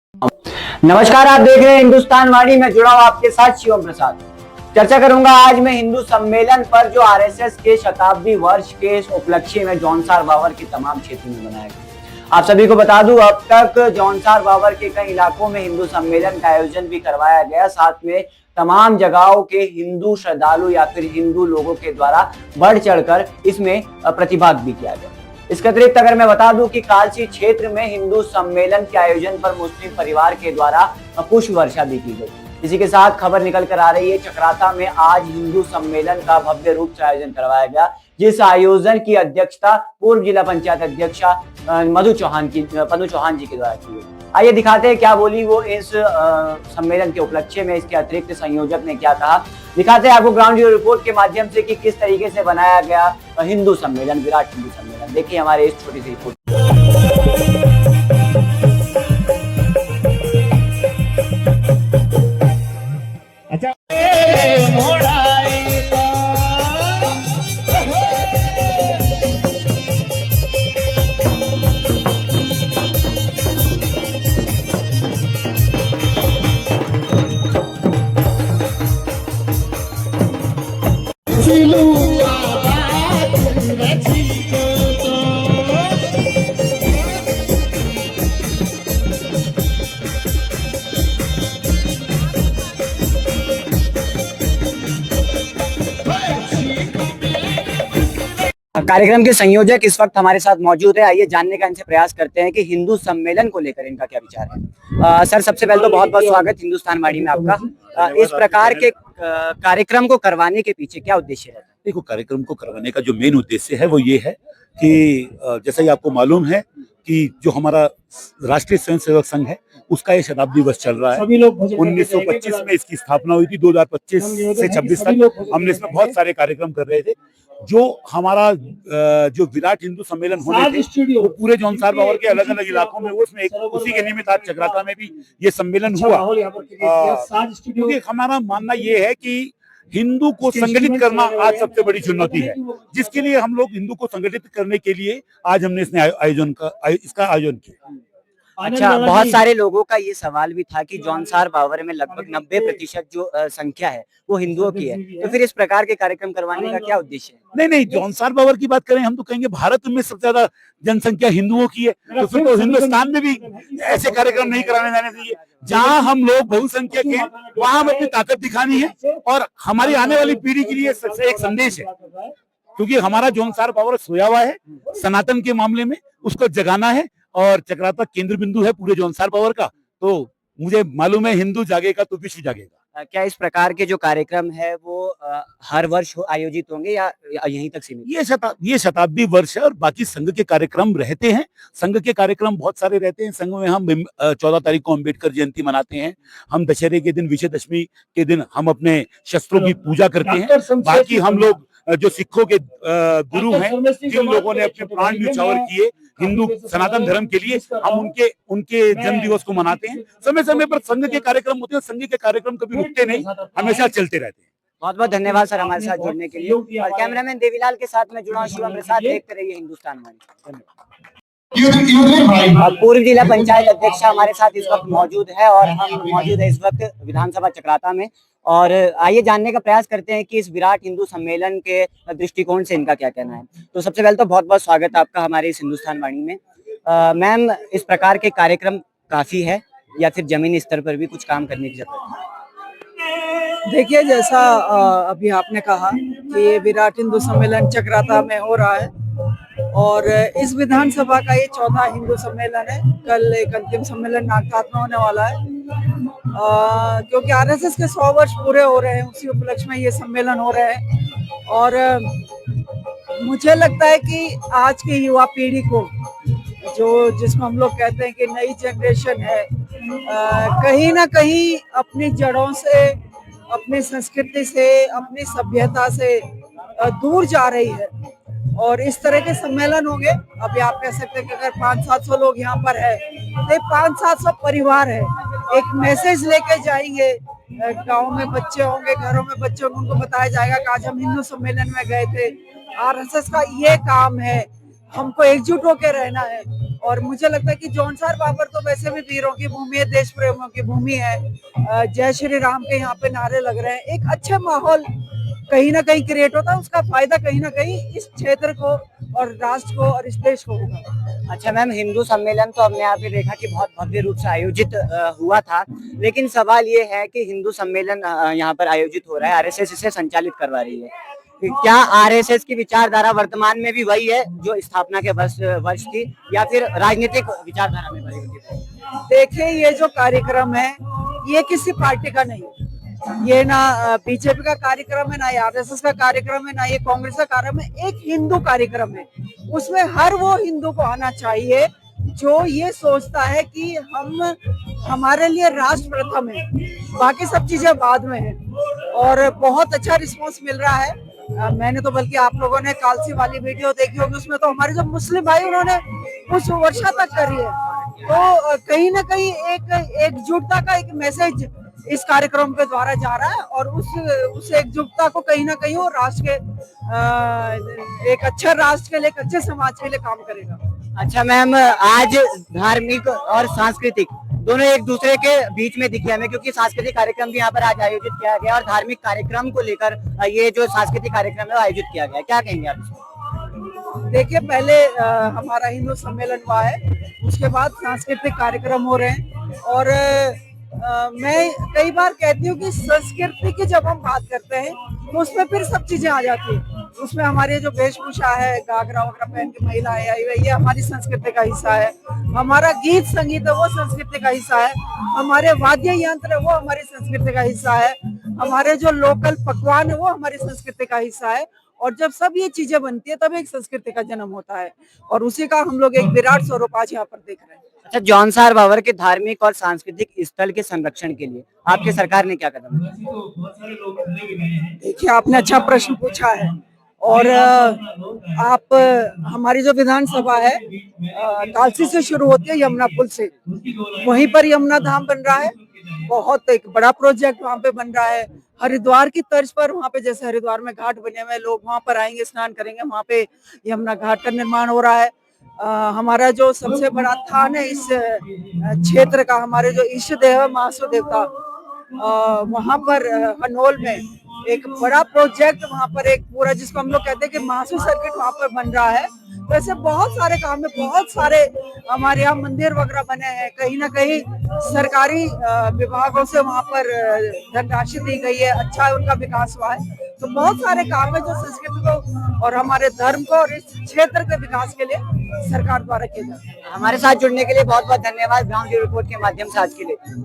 नमस्कार, आप देख रहे हैं हिंदुस्तान वाणी में जुड़ा हूं आपके साथ शिवम प्रसाद। चर्चा करूंगा आज मैं हिंदू सम्मेलन पर जो आरएसएस के शताब्दी वर्ष के उपलक्ष्य में जौनसार बावर के तमाम क्षेत्रों में बनाया गया। आप सभी को बता दूं, अब तक जौनसार बावर के कई इलाकों में हिंदू सम्मेलन का आयोजन भी करवाया गया। साथ में तमाम जगहों के हिंदू श्रद्धालु या फिर हिंदू लोगों के द्वारा बढ़ चढ़कर इसमें प्रतिभाग भी किया गया। इसके अतिरिक्त अगर मैं बता दूं कि कालसी क्षेत्र में हिंदू सम्मेलन के आयोजन पर मुस्लिम परिवार के द्वारा पुष्प वर्षा भी की गई। इसी के साथ खबर निकल कर आ रही है, चक्राता में आज हिंदू सम्मेलन का भव्य रूप से आयोजन करवाया गया, जिस आयोजन की अध्यक्षता पूर्व जिला पंचायत अध्यक्षा पनु चौहान जी के द्वारा की गई। आइए दिखाते हैं क्या बोली वो इस सम्मेलन के उपलक्ष्य में। इसके अतिरिक्त संयोजक ने क्या कहा, दिखाते हैं आपको ग्राउंड जीरो रिपोर्ट के माध्यम से कि किस तरीके से बनाया गया हिंदू सम्मेलन, विराट हिंदू सम्मेलन। देखिए हमारे इस छोटी सी रिपोर्ट। कार्यक्रम के संयोजक इस वक्त हमारे साथ मौजूद है। आइए जानने का इनसे प्रयास करते हैं कि हिंदू सम्मेलन को लेकर इनका क्या विचार है। सर, सबसे पहले तो बहुत बहुत स्वागत हिंदुस्तान वाणी में आपका। इस प्रकार के कार्यक्रम को करवाने के पीछे क्या उद्देश्य है? देखो, कार्यक्रम को करवाने का जो मेन उद्देश्य है वो ये है कि जैसा ही आपको मालूम है कि जो हमारा राष्ट्रीय स्वयंसेवक संघ है उसका ये शताब्दी वर्ष चल रहा है। 1925 में इसकी स्थापना हुई थी। 2025 से 26 तक हमने इसमें बहुत सारे कार्यक्रम कर रहे थे। जो हमारा जो विराट हिंदू सम्मेलन होने थे वो पूरे जौनसार बावर के अलग अलग इलाकों में, उसमें उसी के निमित्त आज चक्राता में भी ये सम्मेलन हुआ। क्योंकि हमारा मानना ये है कि हिंदू को संगठित करना आज सबसे बड़ी चुनौती है, जिसके लिए हम लोग हिंदू को संगठित करने के लिए आज हमने इसका आयोजन किया। अच्छा, बहुत सारे लोगों का ये सवाल भी था कि जौनसार बावर में लगभग 90% जो संख्या है वो हिंदुओं की है, तो फिर इस प्रकार के कार्यक्रम करवाने का क्या उद्देश्य है? नहीं, जौनसार बावर की बात करें हम तो कहेंगे भारत में सबसे ज्यादा जनसंख्या हिंदुओं की है, तो फिर तो हिंदुस्तान में भी ऐसे कार्यक्रम नहीं कराने जाने चाहिए। जहाँ हम लोग बहुसंख्यक हैं वहाँ हमें अपनी ताकत दिखानी है और हमारी आने वाली पीढ़ी के लिए सबसे एक संदेश है, क्योंकि हमारा जौनसार बावर सोया हुआ है सनातन के मामले में, उसको जगाना है और चक्राता केंद्र बिंदु है पूरे जौनसार बावर का। तो मुझे मालूम है हिंदू जागेगा तो विश्व जागेगा। क्या इस प्रकार के जो कार्यक्रम है वो हर वर्ष आयोजित होंगे या यहीं तक सीमित? ये शताब्दी वर्ष है और बाकी संघ के कार्यक्रम रहते हैं। संघ के कार्यक्रम बहुत सारे रहते हैं। संघ में हम 14 तारीख को अम्बेडकर जयंती मनाते हैं। हम दशहरे के दिन, विजयदशमी के दिन हम अपने शस्त्रों की पूजा करते हैं। बाकी हम लोग जो सिखों के गुरु हैं, जिन लोगों ने अपने प्राण न्यौछावर किए हिंदू सनातन धर्म के लिए, हम उनके जन्म दिवस को मनाते हैं। समय समय पर संघ के कार्यक्रम होते हैं। संघ के कार्यक्रम कभी रुकते नहीं, हमेशा चलते रहते हैं। बहुत बहुत धन्यवाद सर हमारे साथ जुड़ने के लिए। और कैमरामैन देवीलाल के साथ मैं जुड़ा हूं शिवम प्रसाद। देखते रहिए हिंदुस्तान वाणी। पूर्व जिला पंचायत अध्यक्ष हमारे साथ इस वक्त मौजूद है और हम मौजूद है इस वक्त विधानसभा चक्राता में। और आइए जानने का प्रयास करते हैं कि इस विराट हिंदू सम्मेलन के दृष्टिकोण से इनका क्या कहना है। तो सबसे पहले तो बहुत बहुत स्वागत है आपका हमारे इस हिंदुस्तान वाणी में। मैम, इस प्रकार के कार्यक्रम काफी है या फिर जमीनी स्तर पर भी कुछ काम करने की जरूरत है? देखिए, जैसा अभी आपने कहा कि ये विराट हिंदू सम्मेलन चक्राता में हो रहा है और इस विधानसभा का ये 14वां हिंदू सम्मेलन है। कल एक अंतिम सम्मेलन नागठाट में होने वाला है क्योंकि आरएसएस के 100 वर्ष पूरे हो रहे हैं, उसी उपलक्ष्य में ये सम्मेलन हो रहे हैं। और मुझे लगता है कि आज की युवा पीढ़ी को, जिसमें हम लोग कहते हैं कि नई जनरेशन है, कहीं ना कहीं अपनी जड़ों से, अपनी संस्कृति से, अपनी सभ्यता से दूर जा रही है। और इस तरह के सम्मेलन होंगे, अभी आप कह सकते हैं कि अगर 500-700 लोग यहाँ पर है तो 500-700 परिवार है, एक मैसेज लेके जाएंगे। गाँव में बच्चे होंगे, घरों में बच्चे होंगे, उनको बताया जाएगा कि आज हम हिंदू सम्मेलन में गए थे। आरएसएस का ये काम है, हमको एकजुट होकर रहना है। और मुझे लगता है कि जौनसार बाबर तो वैसे भी वीरों की भूमि है, देश प्रेमियों की भूमि है। जय श्री राम के यहाँ पे नारे लग रहे हैं। एक अच्छे माहौल कहीं ना कहीं क्रिएट होता है, उसका फायदा कहीं ना कहीं इस क्षेत्र को और राष्ट्र को और इस देश को होगा। अच्छा मैम, हिंदू सम्मेलन तो हमने यहाँ पे देखा कि बहुत भव्य रूप से आयोजित हुआ था, लेकिन सवाल ये है कि हिंदू सम्मेलन यहाँ पर आयोजित हो रहा है, आरएसएस इसे संचालित करवा रही है। क्या आरएसएस की विचारधारा वर्तमान में भी वही है जो स्थापना के वर्ष थी, या फिर राजनीतिक विचारधारा में बदल गई? देखिए, ये जो कार्यक्रम है ये किसी पार्टी का नहीं है, ये ना बीजेपी का कार्यक्रम है, ना आरएसएस का कार्यक्रम है, ना ये कांग्रेस का कार्यक्रम है। एक हिंदू कार्यक्रम है। उसमें हर वो हिंदू को आना चाहिए जो ये सोचता है कि हमारे लिए राष्ट्र प्रथम है, बाकी सब चीजें बाद में है। और बहुत अच्छा रिस्पांस मिल रहा है। मैंने तो बल्कि आप लोगों ने कालसी वाली वीडियो देखी होगी, उसमें तो हमारे जो मुस्लिम भाई उन्होंने कुछ वर्षा तक करी है। तो कहीं ना कहीं एक एकजुटता का एक मैसेज इस कार्यक्रम के द्वारा जा रहा है, और उस एकजुटता को कहीं ना कहीं वो राष्ट्र के एक अच्छे राष्ट्र के लिए, एक अच्छे समाज के लिए काम करेगा। अच्छा मैम, आज धार्मिक और सांस्कृतिक दोनों एक दूसरे के बीच में दिखे हमें, क्योंकि सांस्कृतिक कार्यक्रम भी यहाँ पर आज आयोजित किया गया और धार्मिक कार्यक्रम को लेकर ये जो सांस्कृतिक कार्यक्रम है वो आयोजित किया गया, क्या कहेंगे आप? देखिए, पहले हमारा हिंदू सम्मेलन हुआ है, उसके बाद सांस्कृतिक कार्यक्रम हो रहे हैं। और मैं कई बार कहती हूँ कि संस्कृति की जब हम बात करते हैं तो उसमें फिर सब चीजें आ जाती है। उसमें हमारी जो वेशभूषा है, घाघरा वगैरह पहन के महिलाएं आई हुई, ये हमारी संस्कृति का हिस्सा है। हमारा गीत संगीत है वो संस्कृति का हिस्सा है। हमारे वाद्य यंत्र है वो हमारी संस्कृति का हिस्सा है। हमारे जो लोकल पकवान है वो हमारी संस्कृति का हिस्सा है। और जब सब ये चीजें बनती है तब एक संस्कृति का जन्म होता है, और उसी का हम लोग एक विराट स्वरूप आज यहाँ पर देख रहे हैं। अच्छा, जौनसार बावर के धार्मिक और सांस्कृतिक स्थल के संरक्षण के लिए आपकी सरकार ने क्या कदम उठाए? देखिए, आपने अच्छा प्रश्न पूछा है। और आप हमारी जो विधानसभा है कालसी से शुरू होती है, यमुना पुल से, वहीं पर यमुना धाम बन रहा है। बहुत एक बड़ा प्रोजेक्ट वहाँ पे बन रहा है, हरिद्वार की तर्ज पर। वहाँ पे जैसे हरिद्वार में घाट बने हुए, लोग वहाँ पर आएंगे, स्नान करेंगे, वहाँ पे यमुना घाट का निर्माण हो रहा है। हमारा जो सबसे बड़ा स्थान है इस क्षेत्र का, हमारे जो इष्ट देव महासु देवता, वहाँ पर हनोल में एक बड़ा प्रोजेक्ट, वहाँ पर एक पूरा जिसको हम लोग कहते हैं कि महासु सर्किट वहाँ पर बन रहा है। वैसे बहुत सारे काम है, बहुत सारे हमारे यहाँ मंदिर वगैरह बने हैं। कहीं ना कहीं सरकारी विभागों से वहाँ पर धनराशि दी गई है, अच्छा उनका विकास हुआ है। तो बहुत सारे काम है जो संस्कृति को और हमारे धर्म को और इस क्षेत्र के विकास के लिए सरकार द्वारा किए जाते हैं। हमारे साथ जुड़ने के लिए बहुत बहुत धन्यवाद, ग्राउंड जीरो रिपोर्ट के माध्यम से आज के लिए।